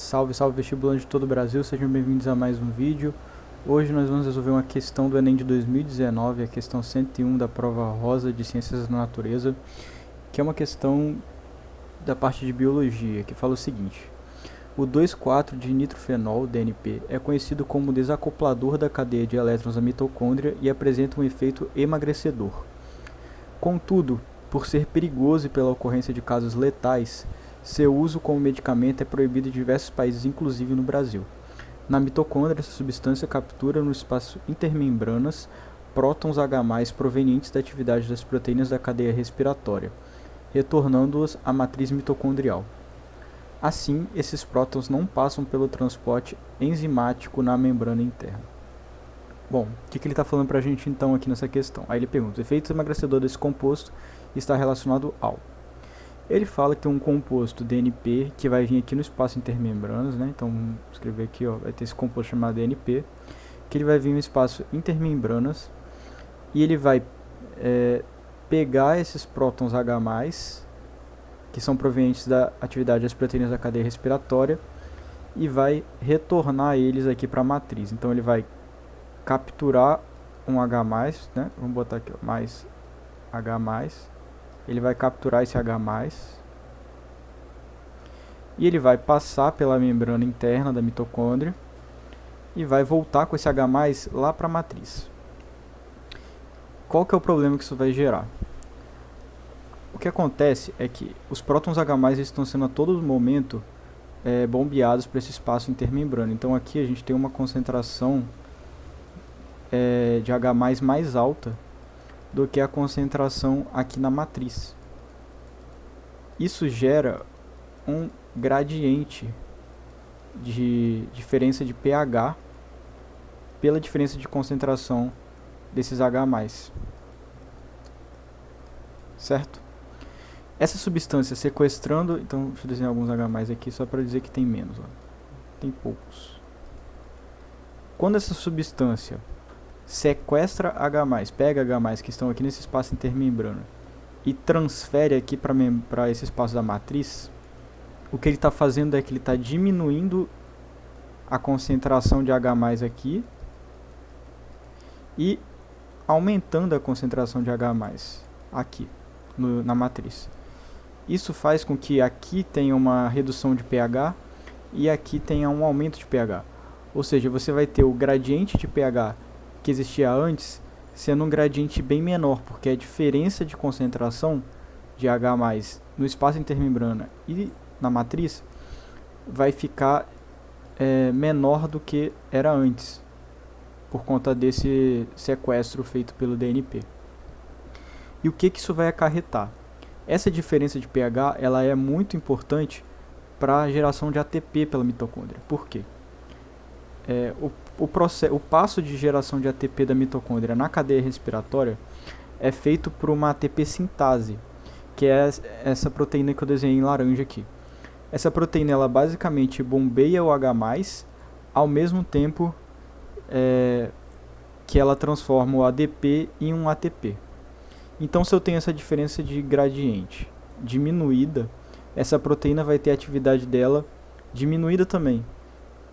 Salve, salve vestibulante de todo o Brasil, sejam bem-vindos a mais um vídeo. Hoje nós vamos resolver uma questão do Enem de 2019, a questão 101 da prova rosa de Ciências da Natureza, que é uma questão da parte de Biologia, que fala o seguinte: o 2,4 nitrofenol, DNP, é conhecido como desacoplador da cadeia de elétrons da mitocôndria e apresenta um efeito emagrecedor. Contudo, por ser perigoso e pela ocorrência de casos letais, seu uso como medicamento é proibido em diversos países, inclusive no Brasil. Na mitocôndria, essa substância captura no espaço intermembranas prótons H+, provenientes da atividade das proteínas da cadeia respiratória, retornando-os à matriz mitocondrial. Assim, esses prótons não passam pelo transporte enzimático na membrana interna. Bom, o que ele está falando para a gente então aqui nessa questão? Aí ele pergunta: o efeito emagrecedor desse composto está relacionado ao... Ele fala que tem um composto DNP que vai vir aqui no espaço intermembranas, né? Então, vamos escrever aqui, ó, vai ter esse composto chamado DNP, que ele vai vir no espaço intermembranas e ele vai pegar esses prótons H+, que são provenientes da atividade das proteínas da cadeia respiratória, e vai retornar eles aqui para a matriz. Então, ele vai capturar um H+, né? Vamos botar aqui, ó, mais H+. Ele vai capturar esse H+, e ele vai passar pela membrana interna da mitocôndria e vai voltar com esse H+ lá para a matriz. Qual que é o problema que isso vai gerar? O que acontece é que os prótons H+ estão sendo a todo momento bombeados para esse espaço intermembrana. Então aqui a gente tem uma concentração de H+ mais alta do que a concentração aqui na matriz. Isso gera um gradiente de diferença de pH pela diferença de concentração desses H+. Certo? Essa substância sequestrando... Então, deixa eu desenhar alguns H+ aqui só para dizer que tem menos. Ó. Tem poucos. Quando essa substância sequestra H+, pega H+, que estão aqui nesse espaço intermembrana, e transfere aqui para esse espaço da matriz, o que ele está fazendo é que ele está diminuindo a concentração de H+ aqui e aumentando a concentração de H+ aqui na matriz. Isso faz com que aqui tenha uma redução de pH e aqui tenha um aumento de pH. Ou seja, você vai ter o gradiente de pH que existia antes sendo um gradiente bem menor, porque a diferença de concentração de H+ no espaço intermembrana e na matriz vai ficar menor do que era antes, por conta desse sequestro feito pelo DNP. E o que isso vai acarretar? Essa diferença de pH ela é muito importante para a geração de ATP pela mitocôndria. Por quê? O passo de geração de ATP da mitocôndria na cadeia respiratória é feito por uma ATP sintase, que é essa proteína que eu desenhei em laranja aqui. Essa proteína ela basicamente bombeia o H+, ao mesmo tempo que ela transforma o ADP em um ATP. Então, se eu tenho essa diferença de gradiente diminuída, essa proteína vai ter a atividade dela diminuída também.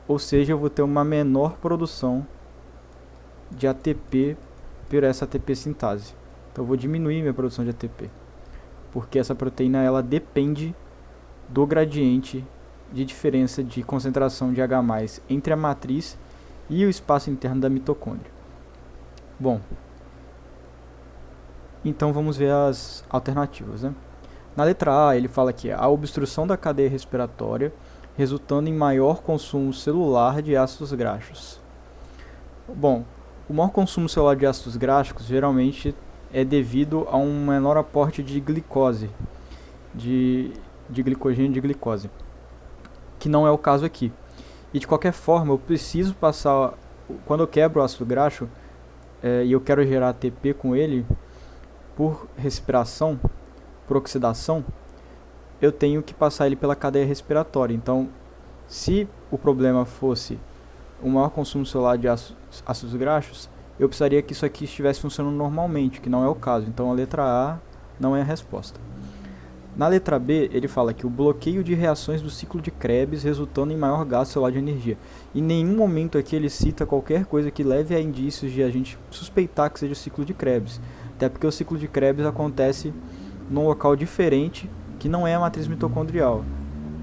Ou seja, eu vou ter uma menor produção de ATP por essa ATP sintase. Então eu vou diminuir minha produção de ATP, porque essa proteína ela depende do gradiente de diferença de concentração de H+ entre a matriz e o espaço interno da mitocôndria. Bom, então vamos ver as alternativas, né? Na letra A ele fala que a obstrução da cadeia respiratória resultando em maior consumo celular de ácidos graxos. Bom, o maior consumo celular de ácidos graxos geralmente é devido a um menor aporte de glicose, de glicogênio e de glicose, que não é o caso aqui. E de qualquer forma, eu preciso passar, quando eu quebro o ácido graxo e eu quero gerar ATP com ele, por respiração, por oxidação, eu tenho que passar ele pela cadeia respiratória. Então, se o problema fosse o maior consumo celular de ácidos graxos, eu precisaria que isso aqui estivesse funcionando normalmente, que não é o caso. Então, a letra A não é a resposta. Na letra B, ele fala que o bloqueio de reações do ciclo de Krebs resultando em maior gasto celular de energia. Em nenhum momento aqui ele cita qualquer coisa que leve a indícios de a gente suspeitar que seja o ciclo de Krebs. Até porque o ciclo de Krebs acontece num local diferente, que não é a matriz mitocondrial.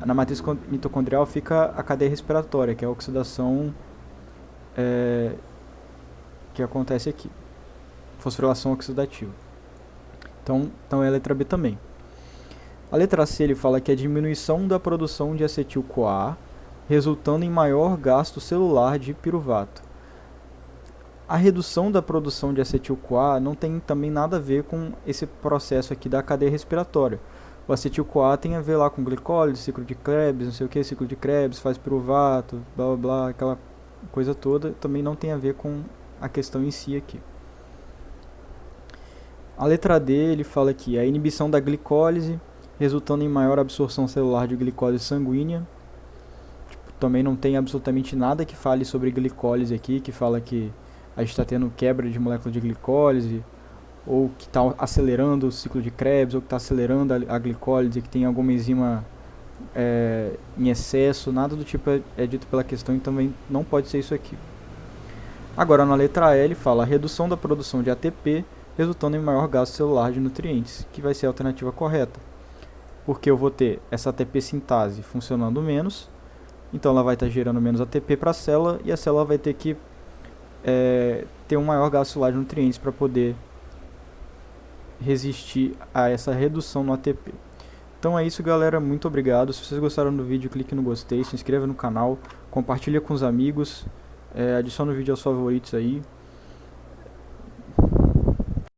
Na matriz mitocondrial fica a cadeia respiratória, que é a oxidação que acontece aqui. Fosforilação oxidativa. Então é a letra B também. A letra C ele fala que a diminuição da produção de acetil-CoA, resultando em maior gasto celular de piruvato. A redução da produção de acetil-CoA não tem também nada a ver com esse processo aqui da cadeia respiratória. O acetil-CoA tem a ver lá com glicólise, ciclo de Krebs, não sei o que, ciclo de Krebs, faz piruvato, blá blá blá, aquela coisa toda, também não tem a ver com a questão em si aqui. A letra D ele fala que a inibição da glicólise, resultando em maior absorção celular de glicose sanguínea. Também não tem absolutamente nada que fale sobre glicólise aqui, que fala que a gente está tendo quebra de molécula de glicólise, ou que está acelerando o ciclo de Krebs, ou que está acelerando a glicólise, que tem alguma enzima em excesso, nada do tipo é dito pela questão, e também não pode ser isso aqui. Agora na letra E ele fala a redução da produção de ATP, resultando em maior gasto celular de nutrientes, que vai ser a alternativa correta. Porque eu vou ter essa ATP sintase funcionando menos, então ela vai estar gerando menos ATP para a célula, e a célula vai ter que ter um maior gasto celular de nutrientes para poder resistir a essa redução no ATP. Então é isso, galera, muito obrigado. Se vocês gostaram do vídeo, clique no gostei, se inscreva no canal, compartilha com os amigos, adicione o vídeo aos favoritos aí.